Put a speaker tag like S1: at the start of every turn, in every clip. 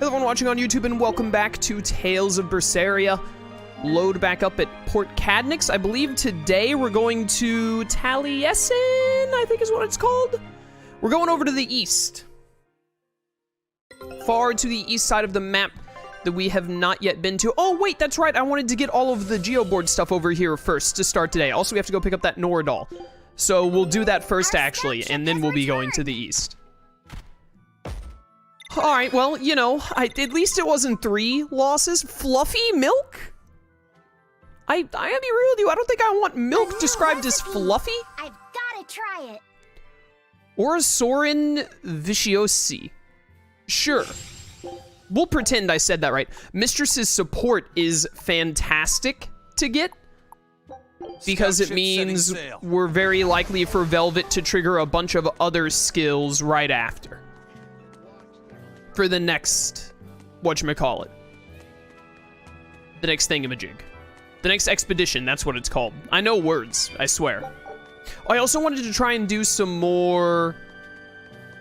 S1: Everyone watching on YouTube, and welcome back to Tales of Berseria. Load back up at Port Cadnix. I believe today we're going to Taliesin, I think is what it's called. We're going over to the east. Far to the east side of the map that we have not yet been to. Oh, wait, that's right. I wanted to get all of the geoboard stuff over here first to start today. Also, we have to go pick up that Noradol. So we'll do that first, actually, and then we'll be going to the east. All right, well, you know, at least it wasn't 3 losses. Fluffy milk? I gotta be real with you. I don't think I want milk described as fluffy.
S2: I've gotta try it.
S1: Orasaurin viciosi. Sure. We'll pretend I said that right. Mistress's support is fantastic to get, because it means we're very likely for Velvet to trigger a bunch of other skills right after. For the next, whatchamacallit. The next thingamajig. The next expedition, that's what it's called. I know words, I swear. I also wanted to try and do some more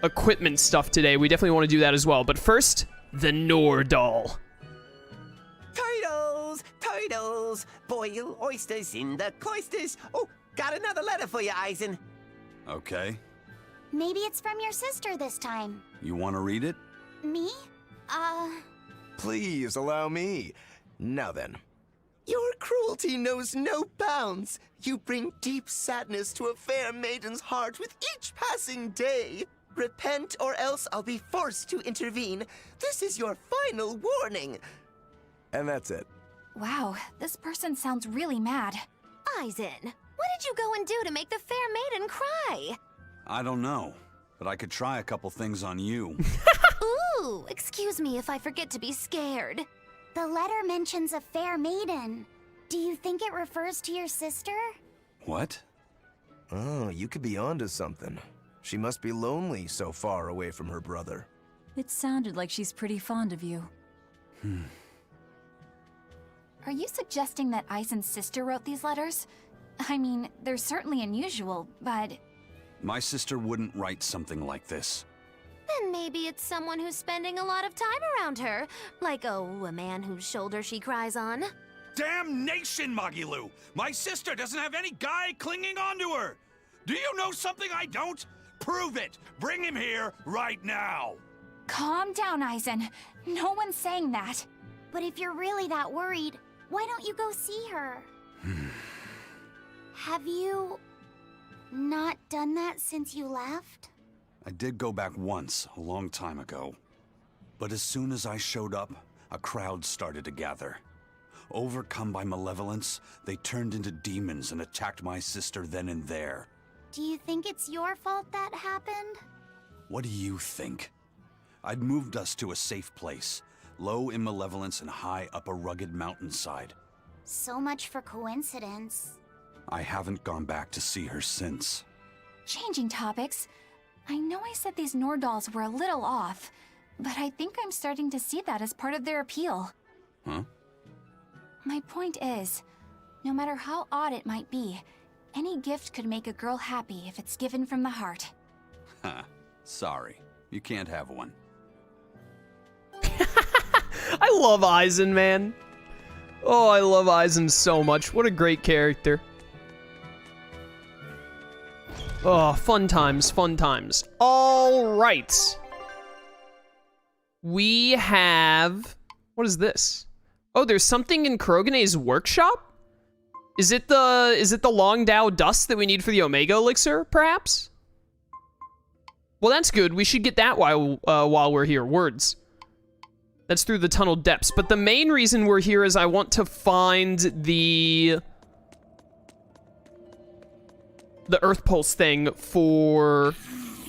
S1: equipment stuff today. We definitely want to do that as well. But first, the Noradol.
S3: Turtles, boil oysters in the cloisters. Oh, got another letter for you, Eisen.
S4: Okay.
S2: Maybe it's from your sister this time.
S4: You want to read it?
S2: Me?
S5: Please allow me. Now then.
S3: Your cruelty knows no bounds. You bring deep sadness to a fair maiden's heart with each passing day. Repent, or else I'll be forced to intervene. This is your final warning.
S5: And that's it.
S6: Wow, this person sounds really mad.
S2: Eisen, what did you go and do to make the fair maiden cry?
S4: I don't know, but I could try a couple things on you.
S2: Ooh, excuse me if I forget to be scared. The letter mentions a fair maiden. Do you think it refers to your sister?
S4: What?
S5: Oh, you could be onto something. She must be lonely so far away from her brother.
S6: It sounded like she's pretty fond of you. Are you suggesting that Eisen's sister wrote these letters? I mean, they're certainly unusual, but...
S4: My sister wouldn't write something like this.
S2: Then maybe it's someone who's spending a lot of time around her. Like, oh, a man whose shoulder she cries on.
S7: Damnation, Magilu! My sister doesn't have any guy clinging onto her! Do you know something I don't? Prove it! Bring him here right now!
S6: Calm down, Eisen. No one's saying that.
S2: But if you're really that worried, why don't you go see her? Have you not done that since you left?
S4: I did go back once, a long time ago. But as soon as I showed up, a crowd started to gather. Overcome by malevolence, they turned into demons and attacked my sister then and there.
S2: Do you think it's your fault that happened?
S4: What do you think? I'd moved us to a safe place, low in malevolence and high up a rugged mountainside.
S2: So much for coincidence.
S4: I haven't gone back to see her since.
S6: Changing topics, I know I said these Nordals were a little off, but I think I'm starting to see that as part of their appeal.
S4: Huh?
S6: My point is, no matter how odd it might be, any gift could make a girl happy if it's given from the heart.
S4: Ha, sorry. You can't have one.
S1: I love Eisen, man. Oh, I love Eisen so much. What a great character. Oh, fun times, fun times. All right. We have... What is this? Oh, there's something in Kurogene's workshop? Is it the Long Dao dust that we need for the Omega Elixir, perhaps? Well, that's good. We should get that while we're here. Words. That's through the tunnel depths. But the main reason we're here is I want to find the Earth Pulse thing for...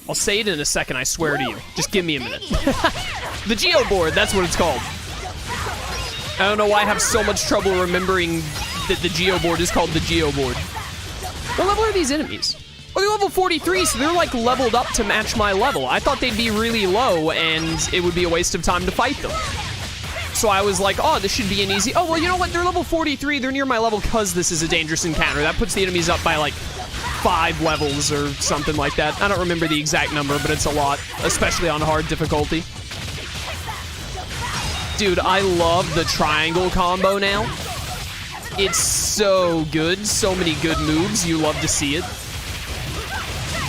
S1: I'll say it in a second, I swear to you. Just give me a minute. The Geoboard, that's what it's called. I don't know why I have so much trouble remembering that the Geoboard is called the Geoboard. What level are these enemies? Oh, they're level 43, so they're like leveled up to match my level. I thought they'd be really low and it would be a waste of time to fight them. So I was like, oh, this should be an easy... Oh, well, you know what? They're level 43. They're near my level because this is a dangerous encounter. That puts the enemies up by like 5 levels or something like that. I don't remember the exact number, but it's a lot, especially on hard difficulty. Dude, I love the triangle combo now. It's so good. So many good moves. You love to see it.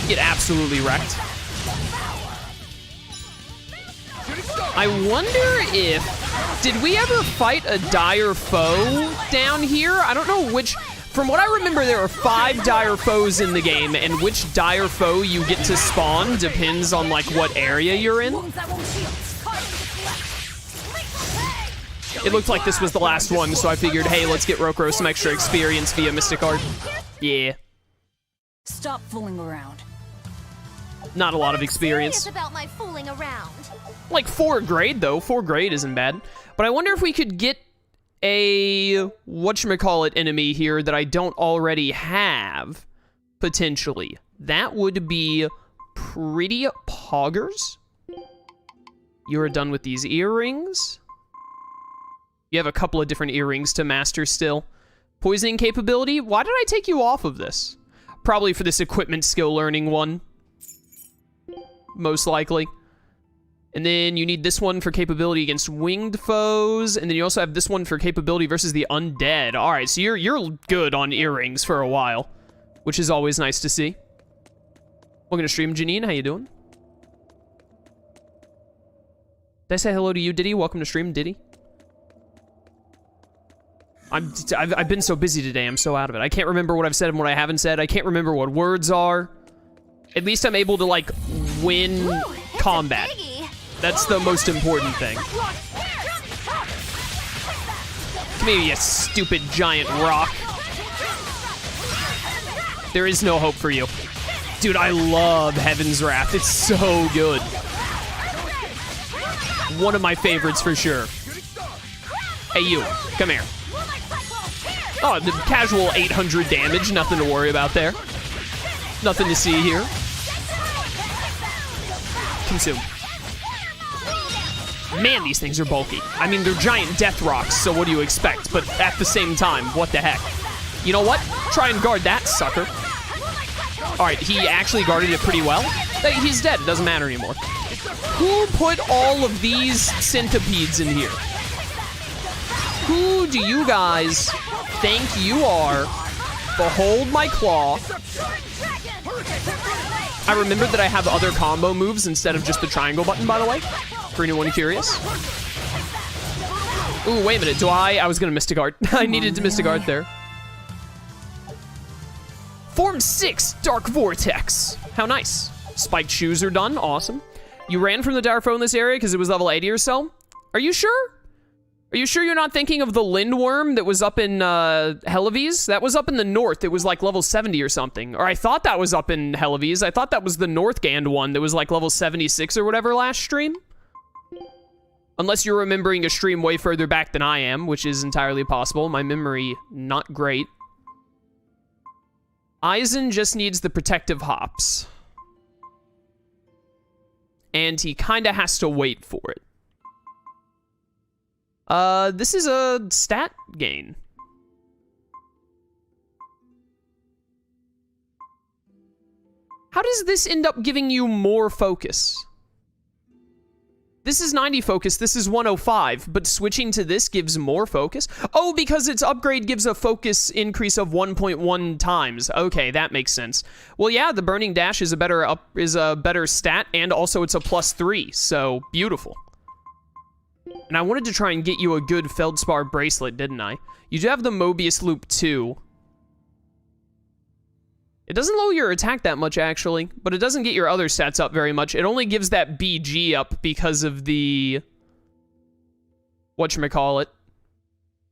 S1: Get absolutely wrecked. I wonder if... Did we ever fight a dire foe down here? I don't know which... From what I remember, there are 5 dire foes in the game, and which dire foe you get to spawn depends on, like, what area you're in. It looked like this was the last one, so I figured, hey, let's get Rokuro some extra experience via Mystic Art. Yeah.
S8: Stop fooling around.
S1: Not a lot of experience.
S2: Serious about my fooling around.
S1: Like 4 grade, though. 4 grade isn't bad. But I wonder if we could get a whatchamacallit enemy here that I don't already have, potentially. That would be pretty poggers. You're done with these earrings. You have a couple of different earrings to master still. Poisoning capability? Why did I take you off of this? Probably for this equipment skill learning one. Most likely. And then you need this one for capability against winged foes, and then you also have this one for capability versus the undead. All right, so you're good on earrings for a while, which is always nice to see. Welcome to stream, Janine. How you doing? Did I say hello to you, Diddy? Welcome to stream, Diddy. I've been so busy today. I'm so out of it. I can't remember what I've said and what I haven't said. I can't remember what words are. At least I'm able to, like, win combat. That's the most important thing. Come here, you stupid giant rock. There is no hope for you. Dude, I love Heaven's Wrath. It's so good. One of my favorites for sure. Hey, you. Come here. Oh, the casual 800 damage. Nothing to worry about there. Nothing to see here. Consume. Man, these things are bulky. I mean, they're giant death rocks, so what do you expect? But at the same time, what the heck? You know what? Try and guard that, sucker. Alright, he actually guarded it pretty well. He's dead. It doesn't matter anymore. Who put all of these centipedes in here? Who do you guys think you are? Behold my claw. I remembered that I have other combo moves instead of just the triangle button, by the way. For anyone curious. Ooh, wait a minute. Do I was gonna Mystic Art. I needed to Mystic Art there. Form 6, Dark Vortex. How nice. Spiked shoes are done. Awesome. You ran from the dire foe in this area because it was level 80 or so? Are you sure? Are you sure you're not thinking of the Lindworm that was up in Helavies? That was up in the north. It was like level 70 or something. Or I thought that was up in Helavies. I thought that was the Northgand one that was like level 76 or whatever last stream. Unless you're remembering a stream way further back than I am, which is entirely possible. My memory, not great. Aizen just needs the protective hops. And he kinda has to wait for it. This is a stat gain. How does this end up giving you more focus? This is 90 focus, this is 105, but switching to this gives more focus? Oh, because its upgrade gives a focus increase of 1.1 times. Okay, that makes sense. Well, yeah, the Burning Dash is a better stat, and also it's a +3, so beautiful. And I wanted to try and get you a good Feldspar bracelet, didn't I? You do have the Mobius Loop too. It doesn't lower your attack that much, actually, but it doesn't get your other stats up very much. It only gives that BG up because of the... whatchamacallit?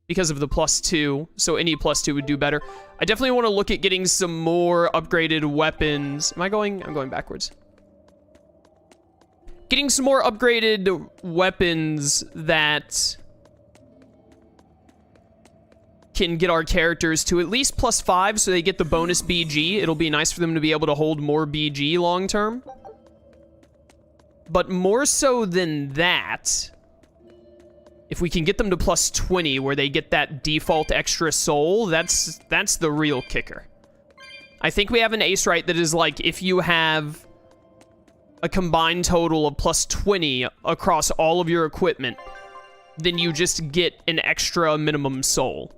S1: Because of the +2, so any +2 would do better. I definitely want to look at getting some more upgraded weapons. Am I going? I'm going backwards. Getting some more upgraded weapons that can get our characters to at least +5 so they get the bonus BG. It'll be nice for them to be able to hold more BG long term. But more so than that, if we can get them to +20 where they get that default extra soul, that's the real kicker. I think we have an ace right that is like, if you have a combined total of +20 across all of your equipment, then you just get an extra minimum soul,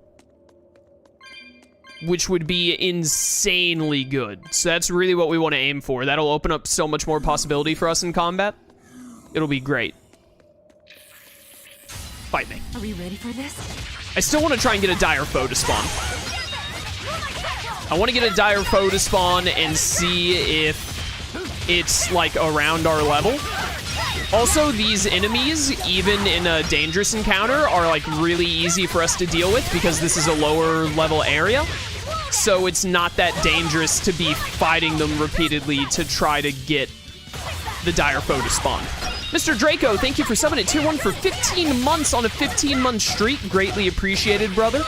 S1: which would be insanely good. So that's really what we want to aim for. That'll open up so much more possibility for us in combat. It'll be great. Fight me.
S8: Are we ready for this?
S1: I still want to try and get a dire foe to spawn. I want to get a dire foe to spawn and see if it's, like, around our level. Also, these enemies, even in a dangerous encounter, are, like, really easy for us to deal with because this is a lower level area. So it's not that dangerous to be fighting them repeatedly to try to get the dire foe to spawn. Mr. Draco, thank you for subbing at Tier 1 for 15 months on a 15-month streak. Greatly appreciated, brother.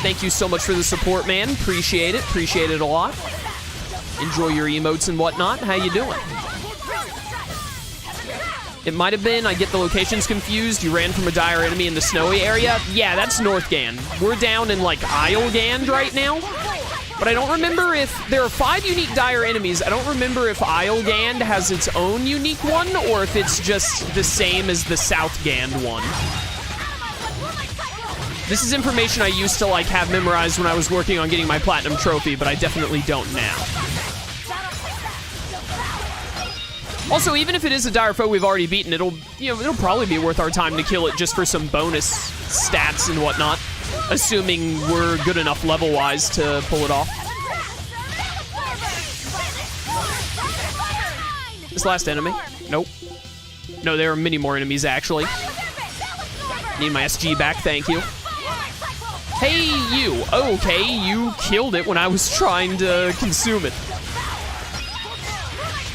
S1: Thank you so much for the support, man. Appreciate it. Appreciate it a lot. Enjoy your emotes and whatnot. How you doing? It might have been, I get the locations confused. You ran from a dire enemy in the snowy area. Yeah, that's Northgand. We're down in, like, Islegand right now. But I don't remember if... There are 5 unique dire enemies. I don't remember if Islegand has its own unique one, or if it's just the same as the Southgand one. This is information I used to, like, have memorized when I was working on getting my Platinum Trophy, but I definitely don't now. Also, even if it is a dire foe we've already beaten, it'll probably be worth our time to kill it just for some bonus stats and whatnot. Assuming we're good enough level-wise to pull it off. This last enemy? Nope. No, there are many more enemies, actually. Need my SG back, thank you. Hey, you. Okay, you killed it when I was trying to consume it.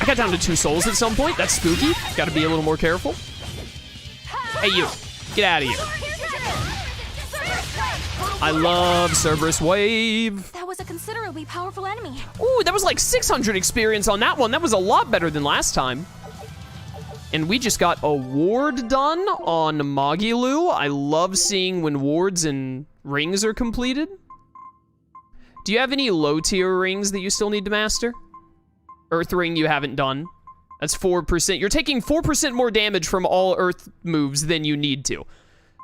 S1: I got down to 2 souls at some point. That's spooky. Gotta be a little more careful. Hey, you. Get out of here. I love Cerberus Wave.
S6: That was a considerably powerful enemy.
S1: Ooh, that was like 600 experience on that one. That was a lot better than last time. And we just got a ward done on Magilu. I love seeing when wards and rings are completed. Do you have any low-tier rings that you still need to master? Earth ring you haven't done. That's 4%. You're taking 4% more damage from all earth moves than you need to.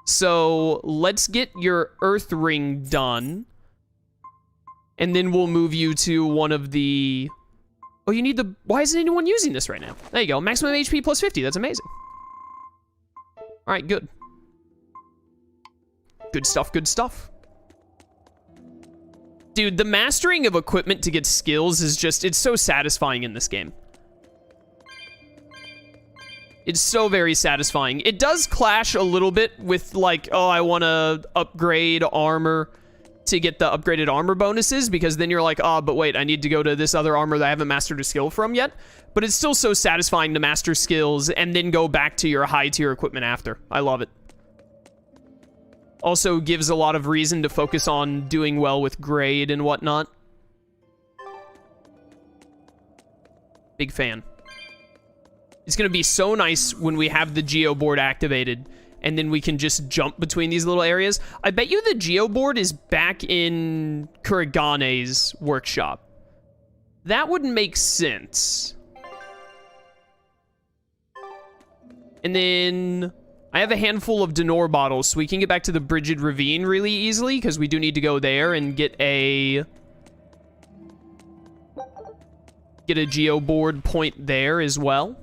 S1: So let's get your earth ring done. And then we'll move you to one of the... Oh, you need the... Why isn't anyone using this right now? There you go. Maximum HP plus 50. That's amazing. All right, good. Good stuff, good stuff. Dude, the mastering of equipment to get skills is just... It's so satisfying in this game. It's so very satisfying. It does clash a little bit with, like, oh, I want to upgrade armor to get the upgraded armor bonuses, because then you're like, oh, but wait, I need to go to this other armor that I haven't mastered a skill from yet. But it's still so satisfying to master skills and then go back to your high-tier equipment after. I love it. Also gives a lot of reason to focus on doing well with grade and whatnot. Big fan. It's going to be so nice when we have the Geo board activated, and then we can just jump between these little areas. I bet you the Geo board is back in Kurigane's workshop. That would make sense. And then I have a handful of Denor bottles, so we can get back to the Brigid Ravine really easily, because we do need to go there and get a Geo board point there as well.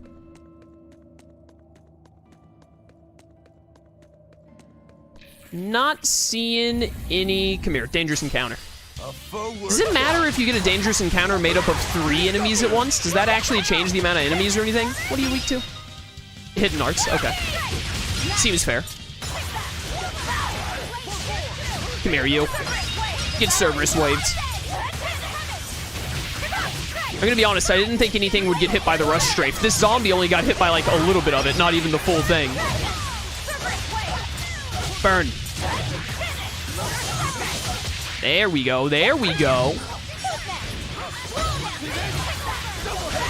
S1: Not seeing any... Come here, dangerous encounter. Does it matter if you get a dangerous encounter made up of 3 enemies at once? Does that actually change the amount of enemies or anything? What are you weak to? Hidden arts, okay. Seems fair. Come here, you. Get Cerberus waved. I'm gonna be honest, I didn't think anything would get hit by the rush strafe. This zombie only got hit by like a little bit of it, not even the full thing. Burn. There we go, there we go.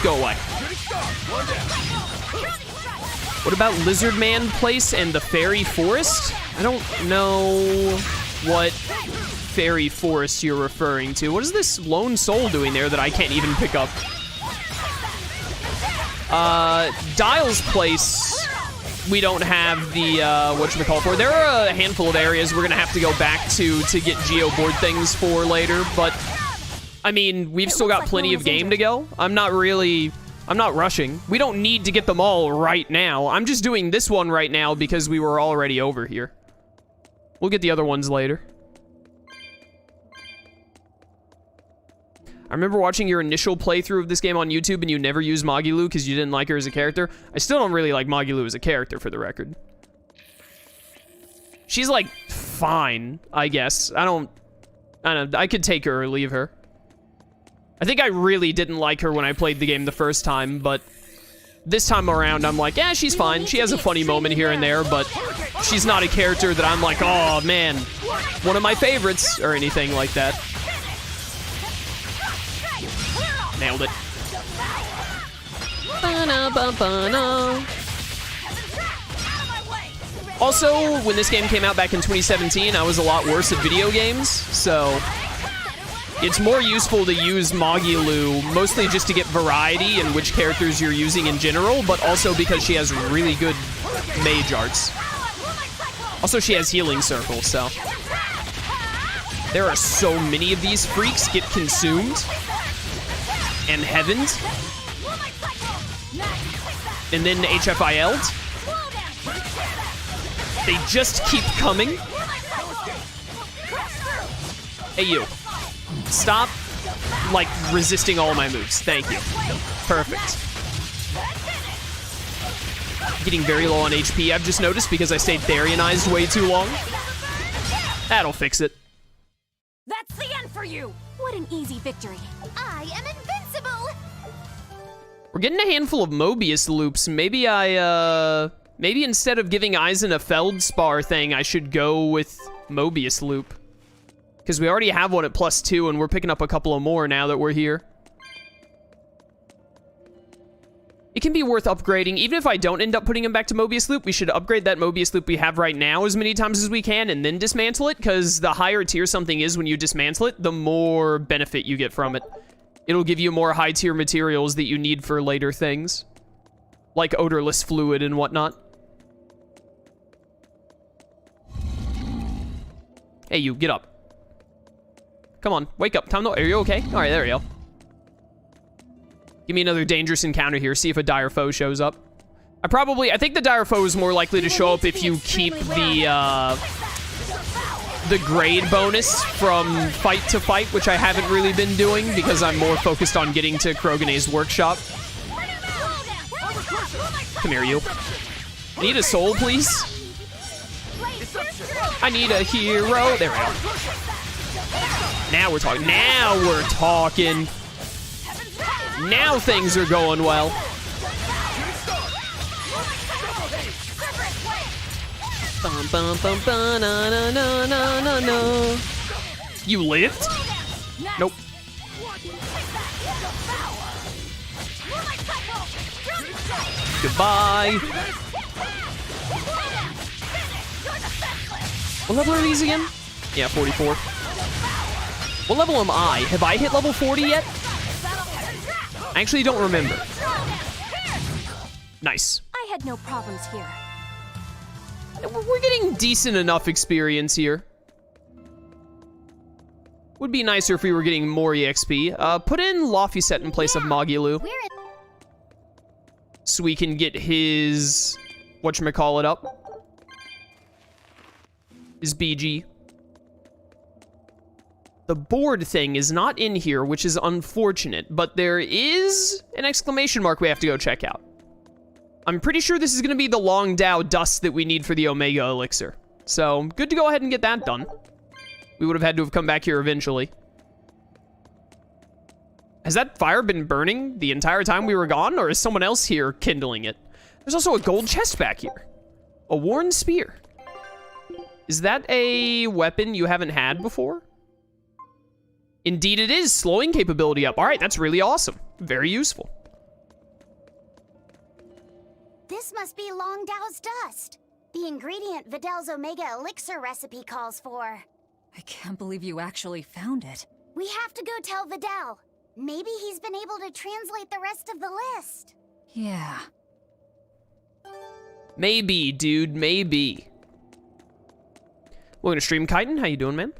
S1: Go away. What about Lizard Man Place and the Fairy Forest? I don't know what Fairy Forest you're referring to. What is this lone soul doing there that I can't even pick up? Dial's Place we don't have the, whatchamacallit. There are a handful of areas we're gonna have to go back to get geoboard things for later, but, I mean, we've still got plenty of game to go. I'm not rushing. We don't need to get them all right now. I'm just doing this one right now because we were already over here. We'll get the other ones later. I remember watching your initial playthrough of this game on YouTube and you never used Magilu because you didn't like her as a character. I still don't really like Magilu as a character, for the record. She's, like, fine, I guess. I don't know. I could take her or leave her. I think I really didn't like her when I played the game the first time, but this time around, I'm like, yeah, she's fine. She has a funny moment here and there, but she's not a character that I'm like, oh, man, one of my favorites, or anything like that. Nailed it. Also, when this game came out back in 2017, I was a lot worse at video games, so it's more useful to use Magilu, mostly just to get variety in which characters you're using in general, but also because she has really good mage arts. Also, she has healing circles, so there are so many of these freaks get consumed and heavened, and then HFIL'd. They just keep coming. Hey, you. Stop, like, resisting all my moves. Thank you. Perfect. Getting very low on HP, I've just noticed, because I stayed Therianized way too long. That'll fix it.
S6: That's the end for you! What an easy victory.
S2: I am invincible!
S1: We're getting a handful of Mobius loops. Maybe maybe instead of giving Eisen a Feldspar thing, I should go with Mobius loop. Because we already have one at +2, and we're picking up a couple of more now that we're here. It can be worth upgrading. Even if I don't end up putting him back to Mobius loop, we should upgrade that Mobius loop we have right now as many times as we can, and then dismantle it, because the higher tier something is when you dismantle it, the more benefit you get from it. It'll give you more high-tier materials that you need for later things, like odorless fluid and whatnot. Hey, you, get up. Come on, wake up. Time to... Are you okay? All right, there we go. Give me another dangerous encounter here. See if a dire foe shows up. I think the dire foe is more likely to show up if you keep the grade bonus from fight to fight, which I haven't really been doing because I'm more focused on getting to Krogane's workshop. Come here, you. Need a soul, please? I need a hero. There we go. Now we're talking. Now we're talking. Now things are going well. Bum, bum, bum, bum, na, na, na, na, na, na. You lived? Nope. Goodbye. What level are these again? Yeah, 44. What level am I? Have I hit level 40 yet? I actually don't remember. Nice.
S6: I had no problems here.
S1: We're getting decent enough experience here. Would be nicer if we were getting more EXP. Put in Laufeyset in place of Magilu. So we can get his... whatchamacallit up. His BG. The board thing is not in here, which is unfortunate, but there is an exclamation mark we have to go check out. I'm pretty sure this is going to be the Long Dao dust that we need for the Omega Elixir. So, good to go ahead and get that done. We would have had to have come back here eventually. Has that fire been burning the entire time we were gone, or is someone else here kindling it? There's also a gold chest back here. A worn spear. Is that a weapon you haven't had before? Indeed it is. Slowing capability up. All right, that's really awesome. Very useful.
S2: This must be Long Dao's dust. The ingredient Vidal's Omega Elixir recipe calls for.
S8: I can't believe you actually found it.
S2: We have to go tell Vidal. Maybe he's been able to translate the rest of the list.
S8: Yeah.
S1: Maybe, dude, maybe. Welcome to Stream Chitin. How you doing, man?